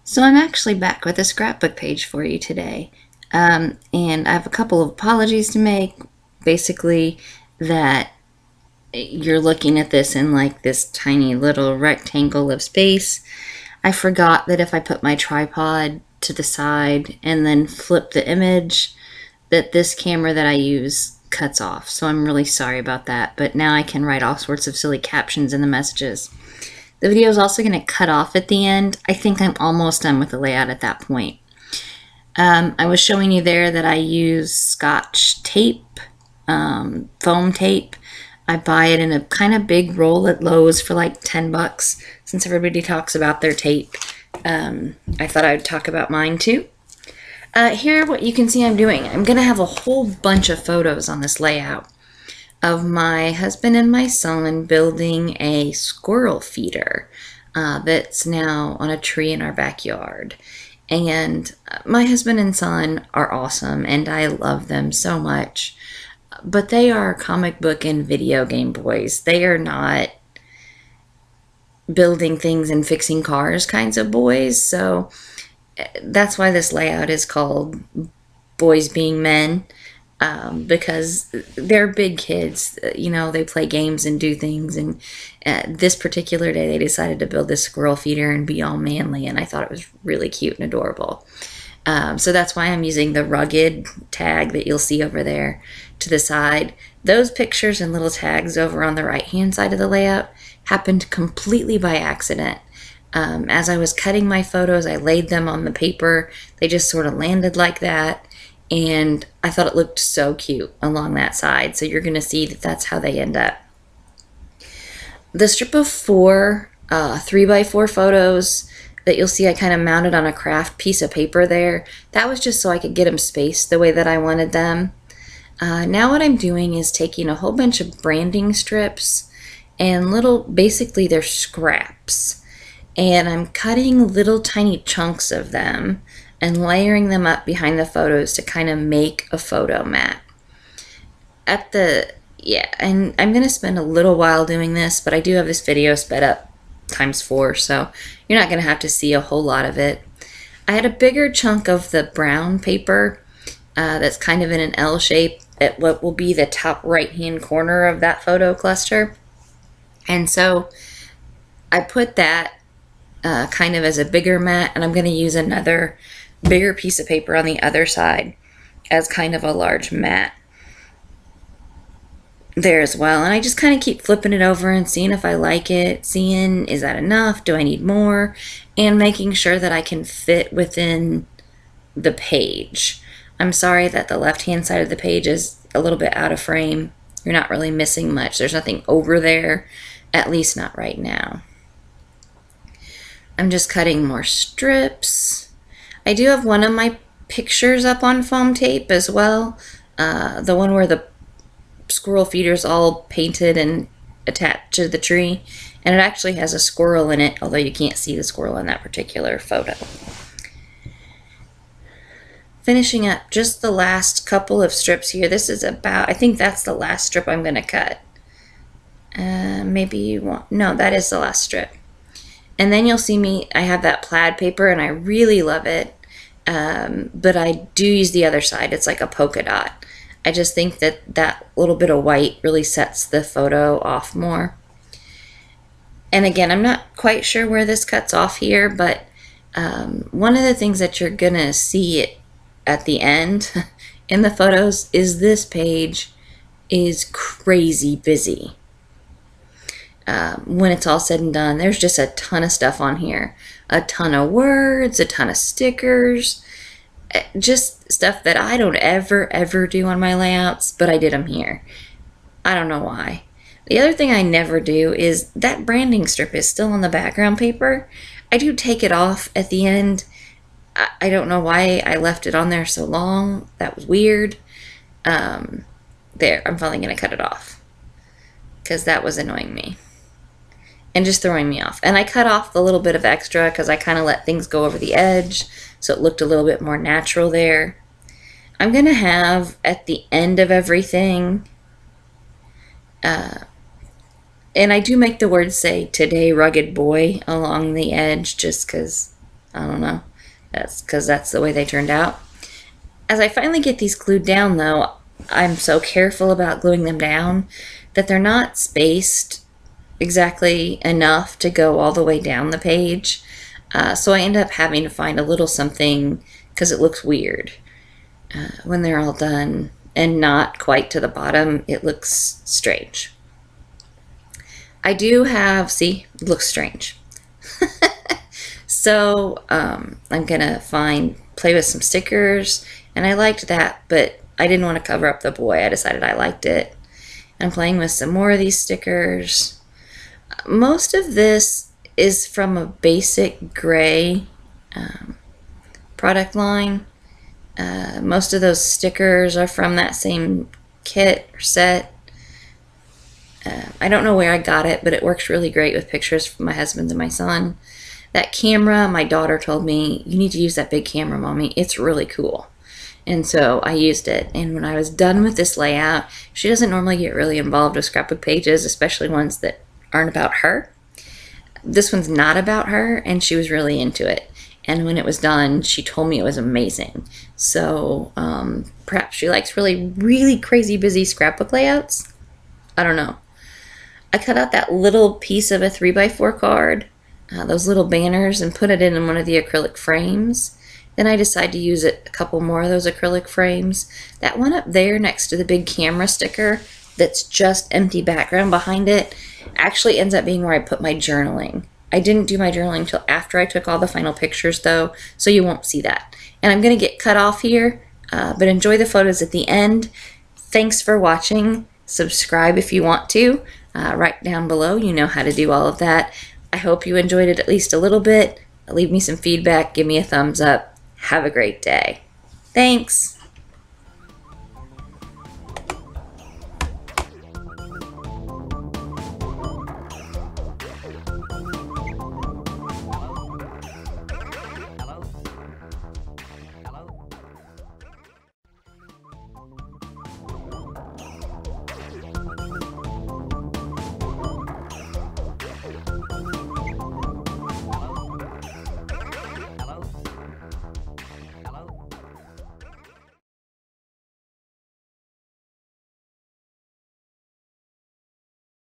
So I'm actually back with a scrapbook page for you today. And I have a couple of apologies to make. Basically, that you're looking at this in like this tiny little rectangle of space. I forgot that if I put my tripod to the side and then flip the image, that this camera that I use cuts off. So I'm really sorry about that. But now I can write all sorts of silly captions in the messages. The video is also going to cut off at the end. I think I'm almost done with the layout at that point. I was showing you there that I use Scotch tape, foam tape. I buy it in a kind of big roll at Lowe's for like 10 bucks. Since everybody talks about their tape, I thought I would talk about mine too. Here, what you can see I'm doing, I'm going to have a whole bunch of photos on this layout of my husband and my son building a squirrel feeder that's now on a tree in our backyard. And my husband and son are awesome, and I love them so much. But they are comic book and video game boys. They are not building things and fixing cars kinds of boys. So that's why this layout is called Boys Being Men. Because they're big kids, you know, they play games and do things, and this particular day they decided to build this squirrel feeder and be all manly, and I thought it was really cute and adorable. So that's why I'm using the rugged tag that you'll see over there to the side. Those pictures and little tags over on the right hand side of the layout happened completely by accident. As I was cutting my photos, I laid them on the paper. They just sort of landed like that. And I thought it looked so cute along that side. So you're going to see that that's how they end up. The strip of 4 3x4 photos that you'll see I kind of mounted on a craft piece of paper there. That was just so I could get them spaced the way that I wanted them. Now what I'm doing is taking a whole bunch of branding strips and basically they're scraps. And I'm cutting little tiny chunks of them and layering them up behind the photos to kind of make a photo mat. And I'm going to spend a little while doing this, but I do have this video sped up ×4, so you're not going to have to see a whole lot of it. I had a bigger chunk of the brown paper that's kind of in an L shape at what will be the top right-hand corner of that photo cluster. And so I put that kind of as a bigger mat, and I'm going to use another bigger piece of paper on the other side as kind of a large mat there as well. And I just kind of keep flipping it over and seeing if I like it, seeing is that enough, do I need more, and making sure that I can fit within the page. I'm sorry that the left hand side of the page is a little bit out of frame. You're not really missing much. There's nothing over there, at least not right now. I'm just cutting more strips. I do have one of my pictures up on foam tape as well. The one where the squirrel feeder's all painted and attached to the tree. And it actually has a squirrel in it, although you can't see the squirrel in that particular photo. Finishing up just the last couple of strips here. This is about, I think that's the last strip I'm going to cut. Maybe you want, no, that is the last strip. And then you'll see me, I have that plaid paper and I really love it, but I do use the other side. It's like a polka dot. I just think that that little bit of white really sets the photo off more. And again, I'm not quite sure where this cuts off here, but one of the things that you're going to see at the end in the photos is this page is crazy busy. When it's all said and done, there's just a ton of stuff on here. A ton of words, a ton of stickers, just stuff that I don't ever do on my layouts, but I did them here. I don't know why. The other thing I never do is that branding strip is still on the background paper. I do take it off at the end. I don't know why I left it on there so long. That was weird. There, I'm finally going to cut it off because that was annoying me and just throwing me off. And I cut off the little bit of extra because I kind of let things go over the edge, so it looked a little bit more natural there. I'm going to have, at the end of everything, And I do make the words say "Today Rugged Boy" along the edge just because, I don't know, that's because that's the way they turned out. As I finally get these glued down though, I'm so careful about gluing them down that they're not spaced exactly enough to go all the way down the page. So I end up having to find a little something because it looks weird when they're all done and not quite to the bottom. It looks strange. I do have, see, it looks strange. So I'm gonna play with some stickers, and I liked that, but I didn't want to cover up the boy. I decided I liked it. I'm playing with some more of these stickers. Most of this is from a basic gray product line. Most of those stickers are from that same kit or set. I don't know where I got it, but it works really great with pictures from my husband and my son. That camera, my daughter told me, you need to use that big camera, Mommy. It's really cool. And so I used it. And when I was done with this layout, she doesn't normally get really involved with scrapbook pages, especially ones that aren't about her. This one's not about her, and she was really into it. And when it was done, she told me it was amazing. So perhaps she likes really, really crazy busy scrapbook layouts. I don't know. I cut out that little piece of a 3x4 card, those little banners, and put it in one of the acrylic frames. Then I decided to use a couple more of those acrylic frames. That one up there next to the big camera sticker that's just empty background behind it actually ends up being where I put my journaling. I didn't do my journaling until after I took all the final pictures though, so you won't see that. And I'm going to get cut off here, but enjoy the photos at the end. Thanks for watching. Subscribe if you want to. Right down below, you know how to do all of that. I hope you enjoyed it at least a little bit. Leave me some feedback. Give me a thumbs up. Have a great day. Thanks.